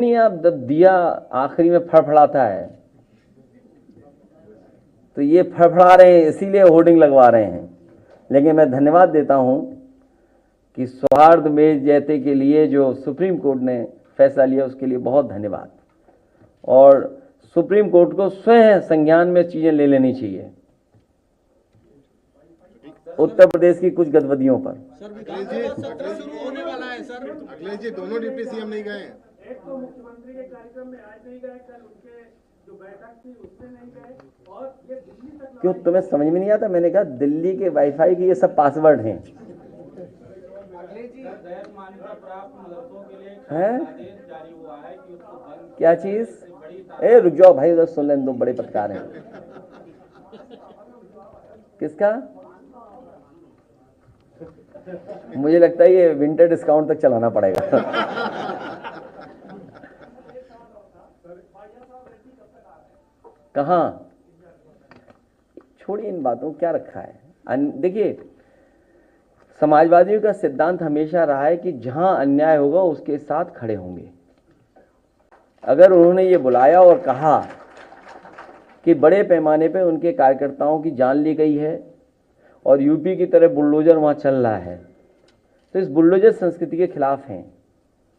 नहीं, आप जब दिया आखिरी में फड़फड़ाता है तो ये फड़फड़ा रहे हैं, इसीलिए होर्डिंग लगवा रहे हैं। लेकिन मैं धन्यवाद देता हूं कि सौहार्द में जयते के लिए जो सुप्रीम कोर्ट ने फैसला लिया उसके लिए बहुत धन्यवाद। और सुप्रीम कोर्ट को स्वयं संज्ञान में चीजें ले लेनी चाहिए उत्तर प्रदेश की कुछ गतिविधियों पर। सत्र शुरू होने वाला है सर। अखिलेश जी दोनों डिप्टी सीएम नहीं गए। एक तो मुख्यमंत्री के कार्यक्रम में आज नहीं गए, कल उनके जो बैठक थी उसमें नहीं गए, और ये दिल्ली तक। क्यों तुम्हें समझ में नहीं आता? मैंने कहा दिल्ली के वाईफाई के ये सब पासवर्ड हैं। अखिलेश जी गैर मान्यता प्राप्त मदरसों के लिए हैं? आदेश जारी हुआ है कि उसको बंद। क्या चीज? ए रुक जाओ भाई, उधर सुन लेने दो, बड़े पत्रकार हैं। किसका? मुझे लगता है ये विंटर डिस्काउंट तक चलाना पड़ेगा। कहाँ? छोड़िए इन बातों, क्या रखा है। देखिए, समाजवादियों का सिद्धांत हमेशा रहा है कि जहां अन्याय होगा उसके साथ खड़े होंगे। अगर उन्होंने ये बुलाया और कहा कि बड़े पैमाने पे उनके कार्यकर्ताओं की जान ली गई है और यूपी की तरह बुलडोजर वहां चल रहा है, तो इस बुलडोजर संस्कृति के खिलाफ हैं।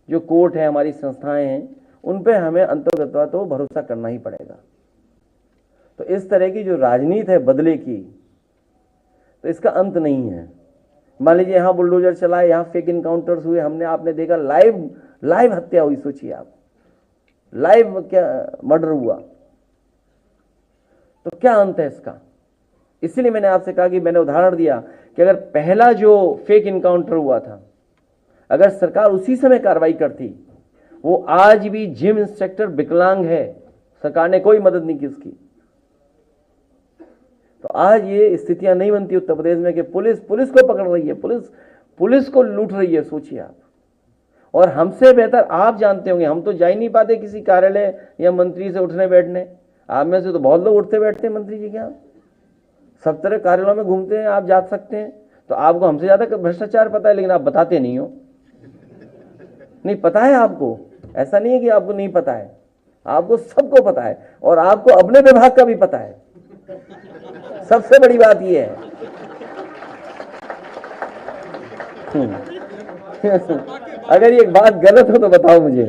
जो कोर्ट है, हमारी संस्थाएं हैं, उन पे हमें अंतर्गतवा तो भरोसा करना ही पड़ेगा। तो इस तरह की जो राजनीति है बदले की, तो इसका अंत नहीं है। मान लीजिए यहाँ बुलडोजर चलाए, यहाँ फेक इनकाउंटर्स हुए, हमने आपने देखा लाइव हत्या हुई, सोचिए आप, लाइव क्या मर्डर हुआ, तो क्या अंत है इसका? इसीलिए मैंने आपसे कहा कि मैंने उदाहरण दिया कि अगर पहला जो फेक इनकाउंटर हुआ था, अगर सरकार उसी समय कार्रवाई करती, वो आज भी जिम इंस्पेक्टर विकलांग है, सरकार ने कोई मदद नहीं की उसकी, तो आज ये स्थितियां नहीं बनती उत्तर प्रदेश में कि पुलिस को पकड़ रही है, पुलिस को लूट रही है। सोचिए आप। और हमसे बेहतर आप जानते होंगे, हम तो जा ही नहीं पाते किसी कार्यालय या मंत्री से उठने बैठने। आप में से तो बहुत लोग उठते बैठते हैं मंत्री जी के यहाँ, सब तरह कार्यालयों में घूमते हैं, आप जा सकते हैं। तो आपको हमसे ज्यादा भ्रष्टाचार पता है, लेकिन आप बताते नहीं हो। नहीं पता है आपको, ऐसा नहीं है कि आपको नहीं पता है, आपको सबको पता है, और आपको अपने विभाग का भी पता है। सबसे बड़ी बात यह है। अगर ये बात गलत हो तो बताओ मुझे।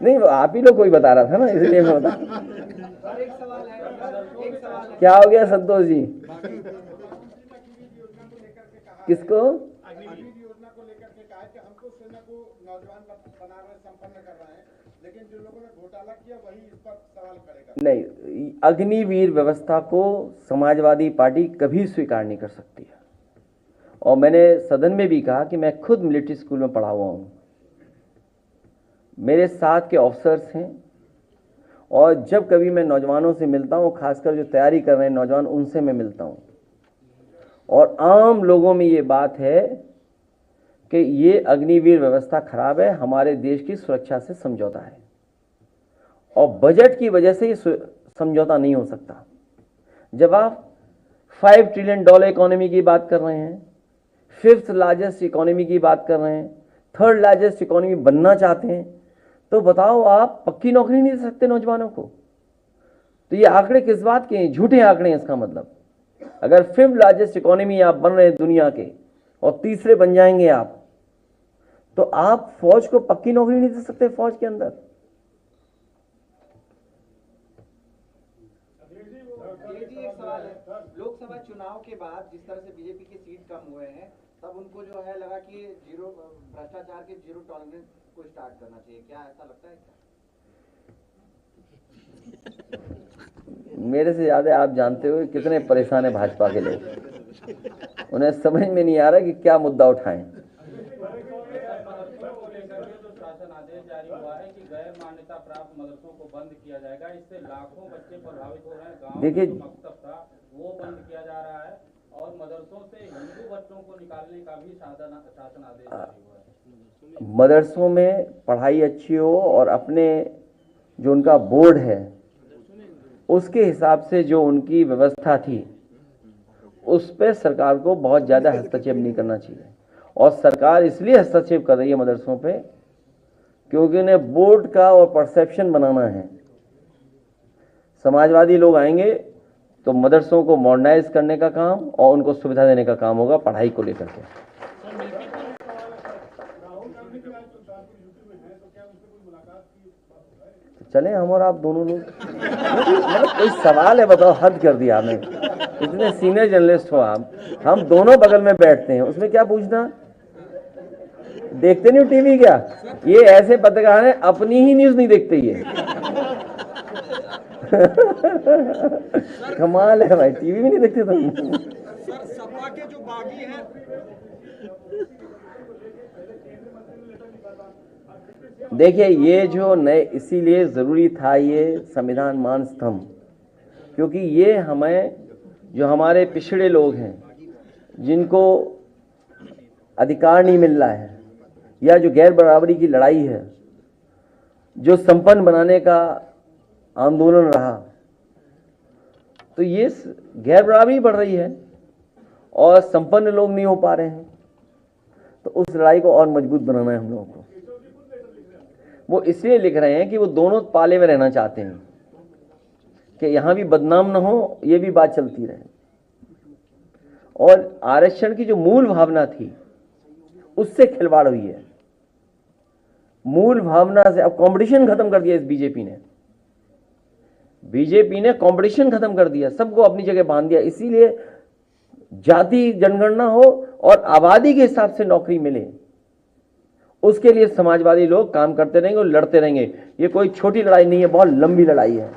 नहीं, आप ही लोग कोई बता रहा था ना, इसलिए मैं बता। क्या हो गया संतोष जी? किसको? योजना को लेकर के कहा कि हमको सेना को नौजवान बना रहे, संपन्न कर रहे हैं, लेकिन जो लोगों ने घोटाला किया वही इस पर सवाल करेगा। नहीं, अग्निवीर व्यवस्था को समाजवादी पार्टी कभी स्वीकार नहीं कर सकती है। और मैंने सदन में भी कहा कि मैं खुद मिलिट्री स्कूल में पढ़ा हुआ हूं, मेरे साथ के ऑफिसर्स हैं, और जब कभी मैं नौजवानों से मिलता हूं, खासकर जो तैयारी कर रहे हैं नौजवान, उनसे मैं मिलता हूं, और आम लोगों में ये बात है कि ये अग्निवीर व्यवस्था खराब है, हमारे देश की सुरक्षा से समझौता है, और बजट की वजह से ये समझौता नहीं हो सकता। जब आप $5 ट्रिलियन इकोनॉमी की बात कर रहे हैं, 5th लार्जेस्ट इकोनॉमी की बात कर रहे हैं, 3rd लार्जेस्ट इकोनॉमी बनना चाहते हैं, तो बताओ आप पक्की नौकरी नहीं दे सकते नौजवानों को? तो ये आंकड़े किस बात के हैं? झूठे आंकड़े हैं। इसका मतलब अगर 5th लार्जेस्ट इकोनॉमी आप बन रहे हैं दुनिया के और तीसरे बन जाएंगे आप, तो आप फौज को पक्की नौकरी नहीं दे सकते फौज के अंदर। लोकसभा चुनाव के बाद जिस तरह से बीजेपी की सीट कम हुए हैं, तब उनको जो है लगा कि भ्रष्टाचार के जीरो टॉलरेंस को स्टार्ट करना चाहिए, क्या ऐसा लगता है क्या? मेरे से ज्यादा आप जानते हो कितने परेशान है भाजपा के लोग, उन्हें समझ में नहीं आ रहा कि क्या मुद्दा उठाएं। शासन आदेश जारी हुआ है कि गैर मान्यता प्राप्त मदरसों को बंद किया जाएगा, इससे लाखों बच्चे प्रभावित हो रहे हैं। गांव में जो मकतब था वो बंद किया जा रहा है, और मदरसों से हिंदू बच्चों को निकालने का भी शासन आदेश जारी हुआ है। मदरसों में पढ़ाई अच्छी हो और अपने जो उनका बोर्ड है उसके हिसाब से जो उनकी व्यवस्था थी उस पर सरकार को बहुत ज़्यादा हस्तक्षेप नहीं करना चाहिए। और सरकार इसलिए हस्तक्षेप कर रही है मदरसों पे क्योंकि उन्हें वोट का और परसेप्शन बनाना है। समाजवादी लोग आएंगे तो मदरसों को मॉडर्नाइज करने का काम और उनको सुविधा देने का काम होगा पढ़ाई को लेकर के। चले हम और आप दोनों लोग मतलब कोई सवाल है बताओ, हद कर दिया आपने, इतने सीनियर जर्नलिस्ट हो आप, हम दोनों बगल में बैठते हैं, उसमें क्या पूछना? देखते नहीं हो टीवी क्या? ये ऐसे पत्रकार हैं अपनी ही न्यूज नहीं देखते ये कमाल है भाई, टीवी भी नहीं देखते तुम। सर सपा के जो बागी हैं देखिए ये जो नए, इसीलिए जरूरी था ये संविधान मान स्तंभ, क्योंकि ये हमें जो हमारे पिछड़े लोग हैं जिनको अधिकार नहीं मिल रहा है या जो गैर बराबरी की लड़ाई है, जो संपन्न बनाने का आंदोलन रहा, तो ये गैर बराबरी बढ़ रही है और संपन्न लोग नहीं हो पा रहे हैं, तो उस लड़ाई को और मजबूत बनाना है हम लोगों को। वो इसलिए लिख रहे हैं कि वो दोनों पाले में रहना चाहते हैं कि यहां भी बदनाम ना हो, ये भी बात चलती रहे। और आरक्षण की जो मूल भावना थी उससे खिलवाड़ हुई है, मूल भावना से। अब कंपटीशन खत्म कर दिया इस बीजेपी ने कंपटीशन खत्म कर दिया, सबको अपनी जगह बांध दिया। इसीलिए जाति जनगणना हो और आबादी के हिसाब से नौकरी मिले, उसके लिए समाजवादी लोग काम करते रहेंगे और लड़ते रहेंगे। ये कोई छोटी लड़ाई नहीं है, बहुत लंबी लड़ाई है,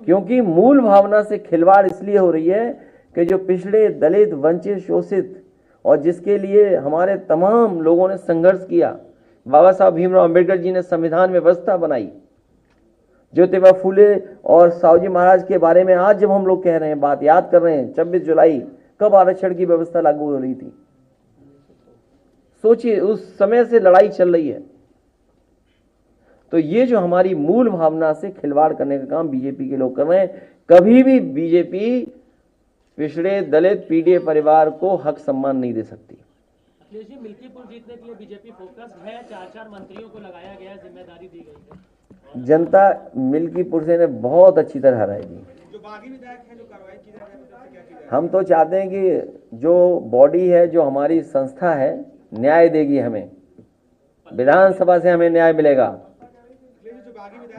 क्योंकि मूल भावना से खिलवाड़ इसलिए हो रही है कि जो पिछड़े, दलित, वंचित, शोषित और जिसके लिए हमारे तमाम लोगों ने संघर्ष किया, बाबा साहब भीमराव अंबेडकर जी ने संविधान में व्यवस्था बनाई, ज्योतिबा फूले और साहूजी महाराज के बारे में आज जब हम लोग कह रहे हैं, बात याद कर रहे हैं, 26 जुलाई कब आरक्षण की व्यवस्था लागू हो रही थी, सोचिए उस समय से लड़ाई चल रही है। तो ये जो हमारी मूल भावना से खिलवाड़ करने का काम बीजेपी के लोग कर रहे हैं। कभी भी बीजेपी पिछड़े, दलित, पीड़ित परिवार को हक सम्मान नहीं दे सकती। अखिलेश जी, मिल्कीपुर जीतने के लिए बीजेपी फोकस है, 4 मंत्रियों को लगाया गया, जिम्मेदारी दी गई है। जनता मिल्कीपुर से ने बहुत अच्छी तरह हराएगी। जो बागी विधायक हैं जो कार्रवाई की जा रही है क्या की हम तो चाहते हैं कि जो बॉडी है, जो हमारी संस्था है, न्याय देगी हमें, विधानसभा से हमें न्याय मिलेगा।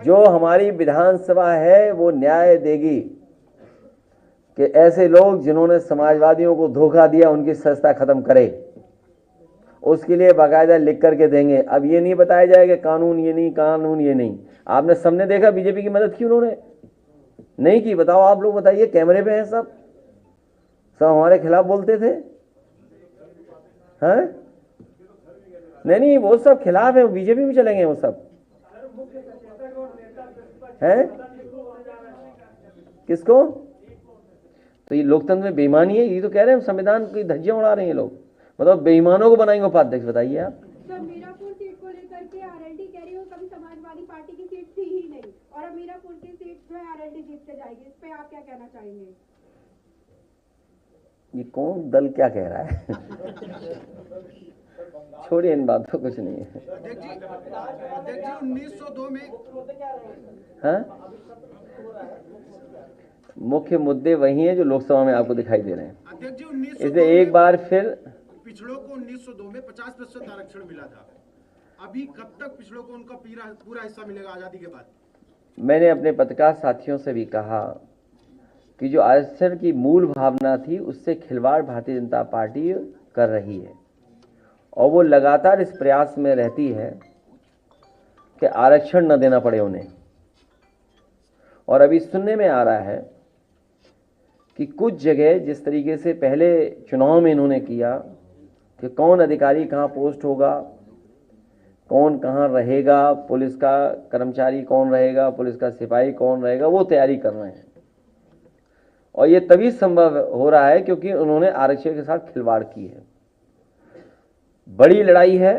जो हमारी विधानसभा है वो न्याय देगी कि ऐसे लोग जिन्होंने समाजवादियों को धोखा दिया उनकी संस्था खत्म करे, उसके लिए बाकायदा लिख करके देंगे। अब ये नहीं बताया जाएगा कानून ये नहीं, कानून ये नहीं। आपने सबने देखा बीजेपी की मदद की उन्होंने नहीं की? बताओ आप लोग, बताइए, कैमरे पे हैं सब हमारे खिलाफ बोलते थे, हैं? नहीं, वो सब खिलाफ है, वो बीजेपी में चलेंगे वो सब, हैं? किसको? तो ये लोकतंत्र में बेईमानी है, ये तो कह रहे हैं संविधान की धज्जियां उड़ा रहे हैं लोग। मतलब बेईमानों को बनाएंगे उपाध्यक्ष, बताइए आप। सर, मीरापुर सीट को लेकर के आरएलडी कह रही हो कभी समाजवादी पार्टी की सीट थी ही नहीं और अब मीरापुर की सीट जो है आरएलडी जीत के जाएगी, इस पे आप क्या कहना चाहेंगे? ये कौन दल क्या कह रहा है? छोड़िए इन बातों, कुछ नहीं है। अध्यक्ष जी 1902 में हाँ, मुख्य मुद्दे वही हैं जो लोकसभा में आपको दिखाई दे रहे हैं। अध्यक्ष जी 1902 इसलिए एक बार फिर पिछड़ों को 1902 में 50% आरक्षण मिला था, अभी कब तक पिछड़ों को उनका पूरा हिस्सा मिलेगा आजादी के बाद? मैंने अपने पत्रकार साथियों से भी कहा कि जो आरक्षण की मूल भावना थी उससे खिलवाड़ भारतीय जनता पार्टी कर रही है और वो लगातार इस प्रयास में रहती है कि आरक्षण न देना पड़े उन्हें। और अभी सुनने में आ रहा है कि कुछ जगह जिस तरीके से पहले चुनाव में इन्होंने किया कि कौन अधिकारी कहाँ पोस्ट होगा, कौन कहाँ रहेगा, पुलिस का कर्मचारी कौन रहेगा, पुलिस का सिपाही कौन रहेगा, वो तैयारी कर रहे हैं। और ये तभी संभव हो रहा है क्योंकि उन्होंने आरक्षण के साथ खिलवाड़ की है। बड़ी लड़ाई है,